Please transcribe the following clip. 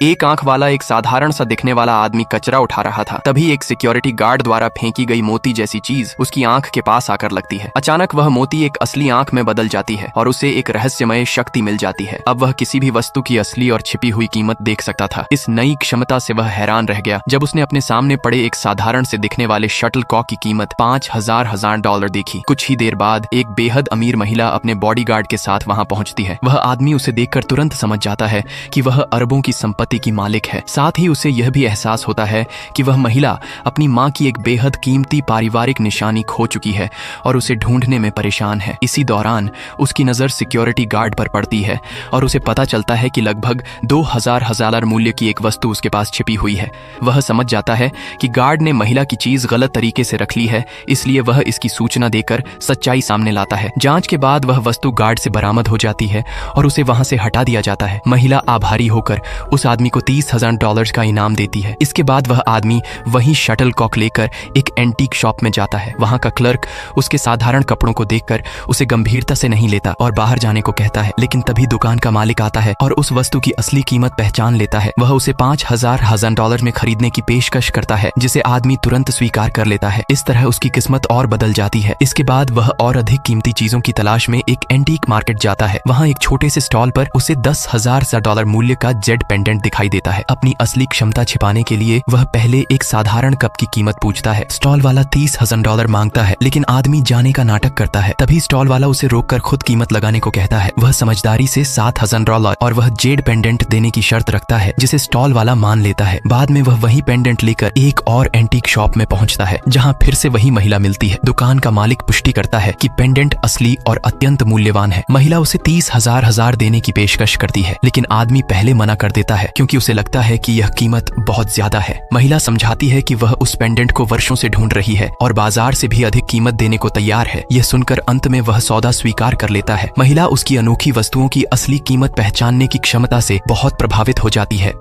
एक आंख वाला एक साधारण सा दिखने वाला आदमी कचरा उठा रहा था। तभी एक सिक्योरिटी गार्ड द्वारा फेंकी गई मोती जैसी चीज उसकी आंख के पास आकर लगती है। अचानक वह मोती एक असली आंख में बदल जाती है और उसे एक रहस्यमय शक्ति मिल जाती है। अब वह किसी भी वस्तु की असली और छिपी हुई कीमत देख सकता था। इस नई क्षमता से वह हैरान रह गया जब उसने अपने सामने पड़े एक साधारण से दिखने वाले शटलकॉक की कीमत $5000 देखी। कुछ ही देर बाद एक बेहद अमीर महिला अपने बॉडीगार्ड के साथ वहां पहुंचती है। वह आदमी उसे देखकर तुरंत समझ जाता है कि वह अरबों की संपत्ति की मालिक है। साथ ही उसे यह भी एहसास होता है कि वह महिला अपनी मां की एक बेहद कीमती पारिवारिक निशानी खो चुकी है और उसे ढूंढने में परेशान है। इसी दौरान उसकी नजर सिक्योरिटी गार्ड पर पड़ती है और उसे पता चलता है कि लगभग $2000 मूल्य की एक वस्तु उसके पास छिपी हुई है। वह समझ जाता है कि गार्ड ने महिला की चीज गलत तरीके से रख ली है, इसलिए वह इसकी सूचना देकर सच्चाई सामने लाता है। जांच के बाद वह वस्तु गार्ड से बरामद हो जाती है और उसे वहां से हटा दिया जाता है। महिला आभारी होकर उस आदमी को $30,000 का इनाम देती है। इसके बाद वह आदमी वही शटलकॉक लेकर एक एंटीक शॉप में जाता है। वहां का क्लर्क उसके साधारण कपड़ों को देखकर उसे गंभीरता से नहीं लेता और बाहर जाने को कहता है, लेकिन तभी दुकान का मालिक आता है और उस वस्तु की असली कीमत पहचान लेता है। वह उसे $5000 में खरीदने की पेशकश करता है, जिसे आदमी तुरंत स्वीकार कर लेता है। इस तरह उसकी किस्मत और बदल जाती है। इसके बाद वह और अधिक कीमती चीजों की तलाश में एक एंटीक मार्केट जाता है। वहां एक छोटे से स्टॉल पर उसे $10,000 मूल्य का जेड पेंडेंट दिखाई देता है। अपनी असली क्षमता छिपाने के लिए वह पहले एक साधारण कप की कीमत पूछता है। स्टॉल वाला $30,000 मांगता है, लेकिन आदमी जाने का नाटक करता है। तभी स्टॉल वाला उसे रोककर खुद कीमत लगाने को कहता है। वह समझदारी से $7,000 और वह जेड पेंडेंट देने की शर्त रखता है, जिसे स्टॉल वाला मान लेता है। बाद में वह वही पेंडेंट लेकर एक और एंटीक शॉप में पहुंचता है, जहां फिर से वही महिला मिलती है। दुकान का मालिक पुष्टि करता है कि पेंडेंट असली और अत्यंत मूल्यवान है। महिला उसे $30,000 देने की पेशकश करती है, लेकिन आदमी पहले मना कर देता है क्योंकि उसे लगता है कि यह कीमत बहुत ज्यादा है। महिला समझाती है कि वह उस पेंडेंट को वर्षों से ढूंढ रही है और बाजार से भी अधिक कीमत देने को तैयार है। यह सुनकर अंत में वह सौदा स्वीकार कर लेता है। महिला उसकी अनोखी वस्तुओं की असली कीमत पहचानने की क्षमता से बहुत प्रभावित हो जाती है।